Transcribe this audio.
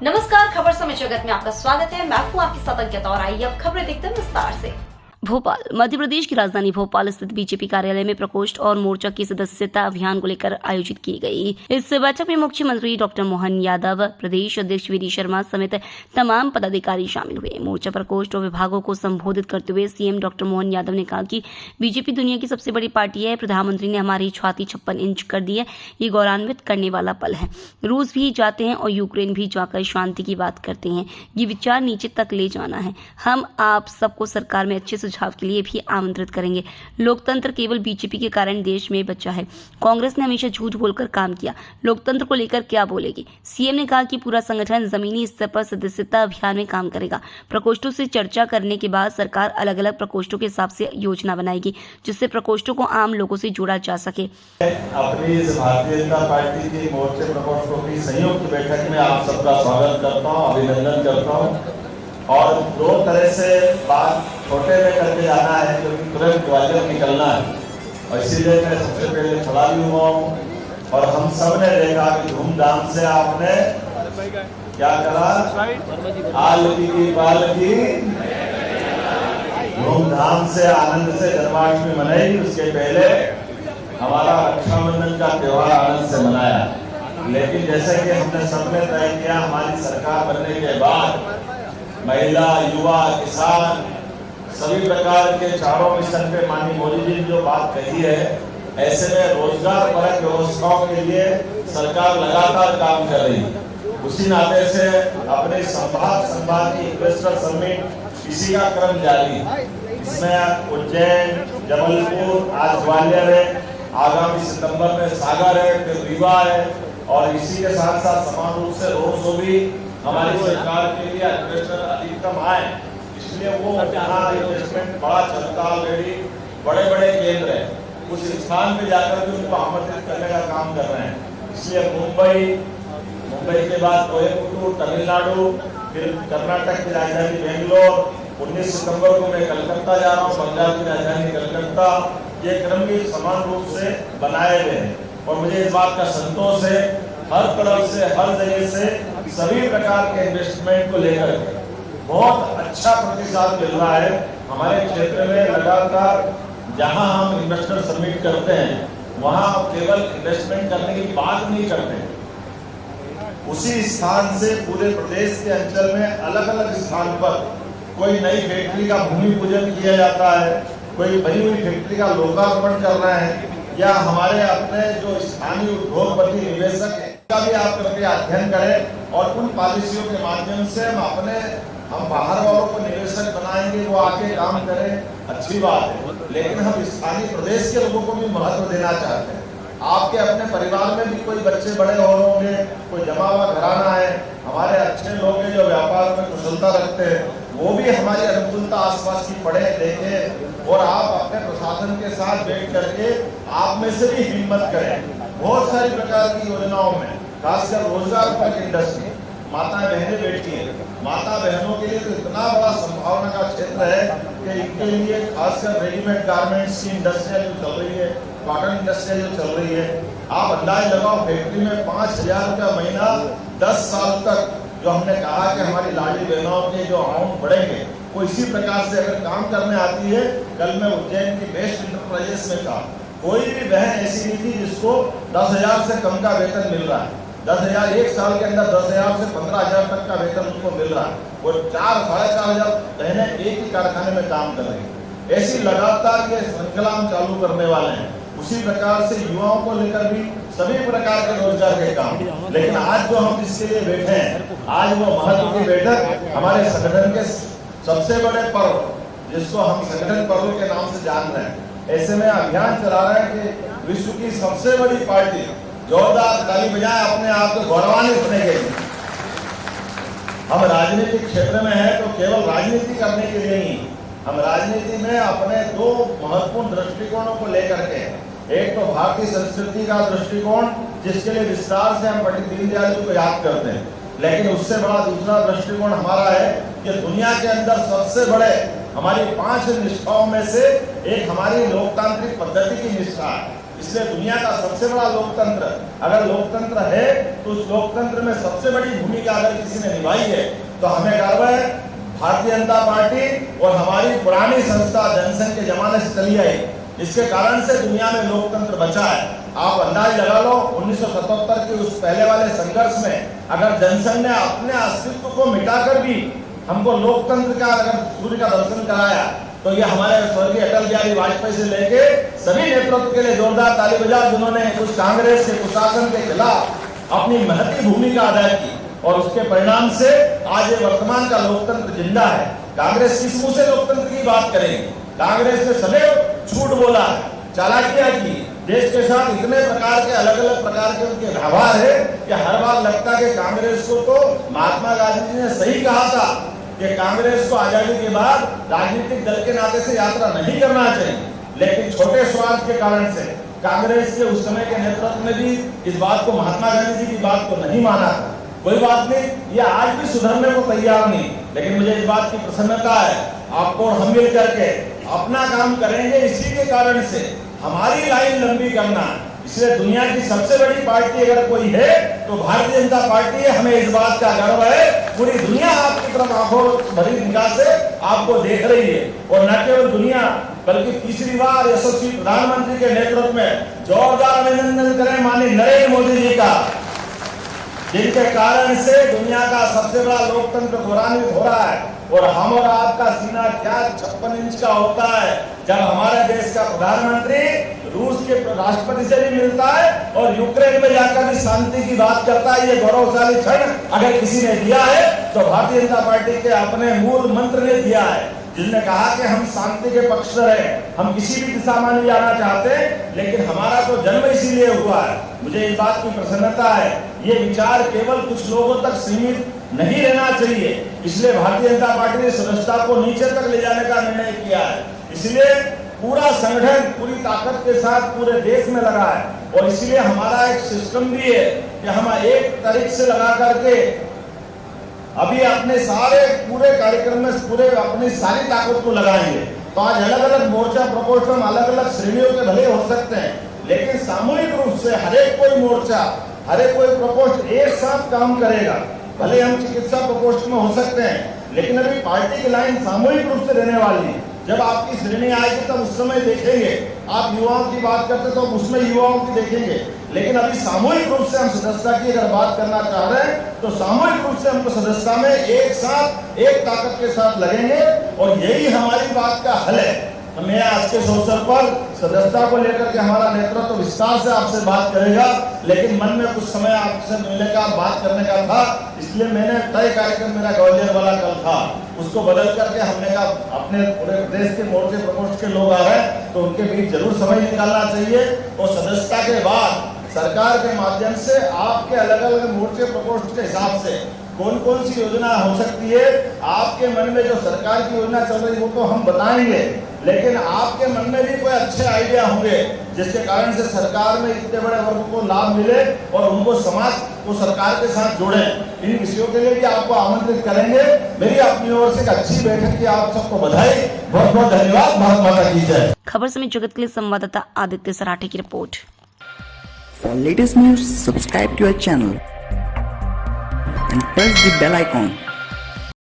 नमस्कार, खबर समय जगत में आपका स्वागत है। मैं हूं आपके साथ अंकिता और आइए अब खबरें देखते हैं विस्तार से। भोपाल मध्य प्रदेश की राजधानी भोपाल स्थित बीजेपी कार्यालय में प्रकोष्ठ और मोर्चा की सदस्यता अभियान को लेकर आयोजित की गई। इस बैठक में मुख्यमंत्री डॉक्टर मोहन यादव, प्रदेश अध्यक्ष वी डी शर्मा समेत तमाम पदाधिकारी शामिल हुए। मोर्चा प्रकोष्ठ और विभागों को संबोधित करते हुए सीएम डॉक्टर मोहन यादव ने कहा कि बीजेपी दुनिया की सबसे बड़ी पार्टी है। प्रधानमंत्री ने हमारी छाती 56 इंच कर दी है। ये गौरवान्वित करने वाला पल है। रूस भी जाते हैं और यूक्रेन भी जाकर शांति की बात करते हैं। ये विचार नीचे तक ले जाना है। हम आप सबको सरकार में अच्छे सुझाव के लिए भी आमंत्रित करेंगे। लोकतंत्र केवल बीजेपी के कारण देश में बचा है। कांग्रेस ने हमेशा झूठ बोलकर काम किया। लोकतंत्र को लेकर क्या बोलेगी? सीएम ने कहा कि पूरा संगठन जमीनी स्तर पर सदस्यता अभियान में काम करेगा। प्रकोष्ठों से चर्चा करने के बाद सरकार अलग अलग प्रकोष्ठों के हिसाब से योजना बनाएगी, जिससे प्रकोष्ठों को आम लोगों से जोड़ा जा सके। अपनी भारतीय जनता पार्टी की मोर्चे प्रकोष्ठों की संयुक्त बैठक में आप सबका स्वागत करता हूँ, अभिनंदन करता हूँ। और दो तरह से बात छोटे में करके जाना है, क्योंकि तुरंत ग्वालियर निकलना है और इसीलिए मैं सबसे पहले खड़ा भी हुआ हूँ। और हम सब ने देखा कि धूमधाम से आपने क्या करा, आल की बाल की धूमधाम से आनंद से जन्माष्टमी मनाई। उसके पहले हमारा रक्षाबंधन का त्योहार आनंद से मनाया। लेकिन जैसे कि हमने सबने तय किया, हमारी सरकार बनने के बाद महिला, युवा, किसान सभी प्रकार के चारों मिशन पे माननीय मोदी जी ने जो बात कही है, ऐसे में रोजगार परक व्यवस्थाओं के लिए सरकार लगातार काम कर रही है। उसी नाते से अपने संभाग की इन्वेस्टर समिट इसी का क्रम जारी है। इसमें उज्जैन, जबलपुर, आज ग्वालियर है, आगामी सितंबर में सागर है, फिर रीवा है और इसी के साथ साथ समान रूप से रोड शो भी हमारी सरकार के लिए इन्वेस्टर अधिकतम आए, इसलिए वो यहाँ इन्वेस्टमेंट बड़ा चलता ऑलरेडी। बड़े बड़े केंद्र है, उस स्थान पे जाकर भी उनको आमंत्रित करने का काम कर रहे हैं। इसलिए मुंबई के बाद कोयम्बटूर, तमिलनाडु, फिर कर्नाटक की राजधानी बेंगलोर, 19 सितंबर को मैं कलकत्ता जा रहा हूँ, पंजाब की राजधानी कलकत्ता। ये क्रम भी समान रूप से बनाए गए हैं और मुझे इस बात का संतोष है, हर तरफ से, हर जगह से सभी प्रकार के इन्वेस्टमेंट को लेकर बहुत अच्छा प्रतिसाद मिल रहा है। हमारे क्षेत्र में लगातार जहां हम इन्वेस्टर समिट करते हैं, वहां केवल इन्वेस्टमेंट करने की बात नहीं करते, उसी स्थान से पूरे प्रदेश के अंचल में अलग अलग स्थान पर कोई नई फैक्ट्री का भूमि पूजन किया जाता है, कोई बनी हुई फैक्ट्री का लोकार्पण कर रहे हैं, या हमारे अपने जो स्थानीय उद्योगपति निवेशक है का भी आप कृपया अध्ययन करें और उन पॉलिसियों के माध्यम से हम बाहर वालों को निवेशक बनाएंगे, वो आके काम करें, अच्छी बात है। लेकिन हम स्थानीय प्रदेश के लोगों को भी महत्व देना चाहते हैं। आपके अपने परिवार में भी कोई बच्चे बड़े हो होंगे, कोई जमा हुआ घराना है, हमारे अच्छे लोग हैं जो व्यापार में कुशलता रखते हैं, वो भी हमारी अनुकूलता आसपास की पढ़े देखें और आप अपने प्रशासन के साथ बैठ करके आप में से भी हिम्मत करें। बहुत सारी प्रकार की योजनाओं में, खासकर रोजगार पर इंडस्ट्री, माताएं बहनें बैठी हैं, माता बहनों के लिए तो इतना बड़ा संभावना का क्षेत्र है कि इनके लिए खासकर रेडीमेड गारमेंट्स की इंडस्ट्रिया जो चल रही है, कॉटन इंडस्ट्री जो चल रही है, आप अंदाज लगाओ फैक्ट्री में 5,000 रुपया महीना 10 साल तक, जो हमने कहा कि हमारी लाडली बहनों के जो अमाउंट बढ़ेंगे, वो इसी प्रकार से अगर काम करने आती है। कल मैं उज्जैन की बेस्ट इंटरप्राइजेस में था, कोई भी बहन ऐसी नहीं थी जिसको 10,000 से कम का वेतन मिल रहा है। 10,000 एक साल के अंदर 10,000 से 15,000 तक का वेतन उनको मिल रहा है। वो 4-4,500 बहनें एक ही कारखाने में काम कर रही है। ऐसी लगातार ये श्रृंखला हम चालू करने वाले हैं। उसी प्रकार से युवाओं को लेकर भी सभी प्रकार के रोजगार के काम। लेकिन आज जो हम जिसके लिए बैठे हैं, आज वो महत्व की बैठक हमारे संगठन के सबसे बड़े पर्व, जिसको हम संगठन पर्व के नाम से जान रहे हैं, ऐसे में अभियान चला रहे हैं कि विश्व की सबसे बड़ी पार्टी, जोरदार ताली बजाएं अपने आप को गौरवान्वित होने के लिए। हम राजनीतिक क्षेत्र में हैं तो केवल राजनीति करने के लिए नहीं, हम राजनीति में अपने दो महत्वपूर्ण दृष्टिकोणों को लेकर के, एक तो भारतीय संस्कृति का दृष्टिकोण, जिसके लिए विस्तार से हम पंडित दीनदयाल जी को याद करते हैं, लेकिन उससे बड़ा दूसरा दृष्टिकोण हमारा है कि दुनिया के अंदर सबसे बड़े हमारी 5 निष्ठाओं में से एक हमारी लोकतांत्रिक पद्धति की निष्ठा है। इसलिए दुनिया का सबसे बड़ा लोकतंत्र, अगर लोकतंत्र है तो उस लोकतंत्र में सबसे बड़ी भूमिका अगर किसी ने निभाई है तो हमें गर्व है। भारतीय जनता पार्टी और हमारी पुरानी संस्था जनसंघ के जमाने से चली आई, इसके कारण से दुनिया में लोकतंत्र बचा है। आप अंदाज लगा लो 1977 के उस पहले वाले संघर्ष में अगर जनसंघ ने अपने अस्तित्व को मिटाकर भी हमको लोकतंत्र का अगर सूर्य का दर्शन कराया तो ये हमारे स्वर्गीय अटल बिहारी वाजपेयी से लेके सभी नेतृत्व के लिए जोरदार ताली बजाओ, जिन्होंने उस कांग्रेस के कुशासन के खिलाफ अपनी महती भूमिका अदा की और उसके परिणाम से आज ये वर्तमान का लोकतंत्र जिंदा है। कांग्रेस किस मुंह से लोकतंत्र की बात करेगी? कांग्रेस ने सदैव झूठ बोला, चालाकियां की, देश के साथ इतने प्रकार के अलग अलग प्रकार के उनके व्यवहार है कि हर बार लगता है कि कांग्रेस को तो महात्मा गांधी जी ने सही कहा था कि कांग्रेस को आजादी के बाद राजनीतिक दल के नाते से यात्रा नहीं करना चाहिए, लेकिन छोटे स्वार्थ के कारण से कांग्रेस के उस समय के नेतृत्व ने भी इस बात को, महात्मा गांधी जी की बात को नहीं माना था। कोई बात नहीं, ये आज भी सुधरने को तैयार नहीं, लेकिन मुझे इस बात की प्रसन्नता है आपको और हम मिल करके अपना काम करेंगे। इसी के कारण से हमारी लाइन लंबी करना, इसलिए दुनिया की सबसे बड़ी पार्टी अगर कोई है तो भारतीय जनता पार्टी है। हमें इस बात का गर्व है, पूरी दुनिया आपकी तरफ आंखों भरी निगाह से आपको देख रही है और न केवल दुनिया बल्कि तीसरी बार यशस्वी प्रधानमंत्री के नेतृत्व में जोरदार अभिनंदन करें माननीय नरेंद्र मोदी जी का, जिनके कारण से दुनिया का सबसे बड़ा लोकतंत्र गौरवान्वित हो रहा है। और हम और आपका सीना क्या 56 इंच का होता है जब हमारे देश का प्रधानमंत्री रूस के राष्ट्रपति से भी मिलता है और यूक्रेन में जाकर भी शांति की बात करता है। ये गौरवशाली क्षण अगर किसी ने दिया है तो भारतीय जनता पार्टी के अपने मूल मंत्र ने दिया है, जिसने कहा कि हम शांति के पक्षधर हैं, हम किसी भी दिशा में नहीं जाना चाहते, लेकिन हमारा तो जन्म इसीलिए हुआ है। मुझे इस बात की प्रसन्नता है, ये विचार केवल कुछ लोगों तक सीमित नहीं रहना चाहिए, इसलिए भारतीय जनता पार्टी ने सदस्यता को नीचे तक ले जाने का निर्णय किया है। इसलिए पूरा संगठन पूरी ताकत के साथ पूरे देश में लगा है और इसलिए हमारा एक सिस्टम भी है कि हम 1 तारीख से लगा करके अभी अपने सारे पूरे कार्यक्रम में पूरे अपनी सारी ताकत को लगाएंगे। तो आज अलग अलग मोर्चा प्रकोष्ठ हम अलग अलग श्रेणियों के भले हो सकते हैं, लेकिन सामूहिक रूप से हरेक कोई मोर्चा, हरेक कोई प्रकोष्ठ एक साथ काम करेगा। भले हम चिकित्सा प्रकोष्ठ में हो सकते हैं, लेकिन अभी पार्टी की लाइन सामूहिक रूप से रहने वाली है। जब आपकी श्रेणी आएगी तब उस समय देखेंगे, आप युवाओं की बात करते तो उसमें युवाओं की देखेंगे, लेकिन अभी सामूहिक रूप से हम सदस्यता की अगर बात करना चाह रहे हैं तो सामूहिक रूप से हमको सदस्यता में एक साथ एक ताकत के साथ लगेंगे और यही हमारी बात का हल है। मैं आज के अवसर पर सदस्यता को लेकर के हमारा नेतृत्व विस्तार से आपसे बात करेगा, लेकिन मन में कुछ समय आपसे मिलने का, बात करने का था, इसलिए मैंने तय कार्यक्रम मेरा ग्वालियर वाला कल था, उसको बदल करके हमने कहा अपने पूरे प्रदेश के मोर्चे प्रकोष्ठ के लोग आ रहे हैं तो उनके बीच जरूर समय निकालना चाहिए। और सदस्यता के बाद सरकार के माध्यम से आपके अलग अलग मोर्चे प्रकोष्ठ के हिसाब से कौन कौन सी योजना हो सकती है, आपके मन में जो सरकार की योजना चल रही है वो तो हम बताएंगे, लेकिन आपके मन में भी कोई अच्छे आइडिया होंगे जिसके कारण से सरकार में इतने बड़े वर्ग को लाभ मिले और उनको समाज को सरकार के साथ जोड़े। इन विषयों के लिए भी आपको आमंत्रित करेंगे। मेरी अपनी ओर से एक अच्छी बैठक की आप सबको बधाई, बहुत बहुत धन्यवाद। भारत माता की जय। खबर समय जगत के लिए संवाददाता आदित्य सराठे की report. For latest news, subscribe to our channel and press the bell icon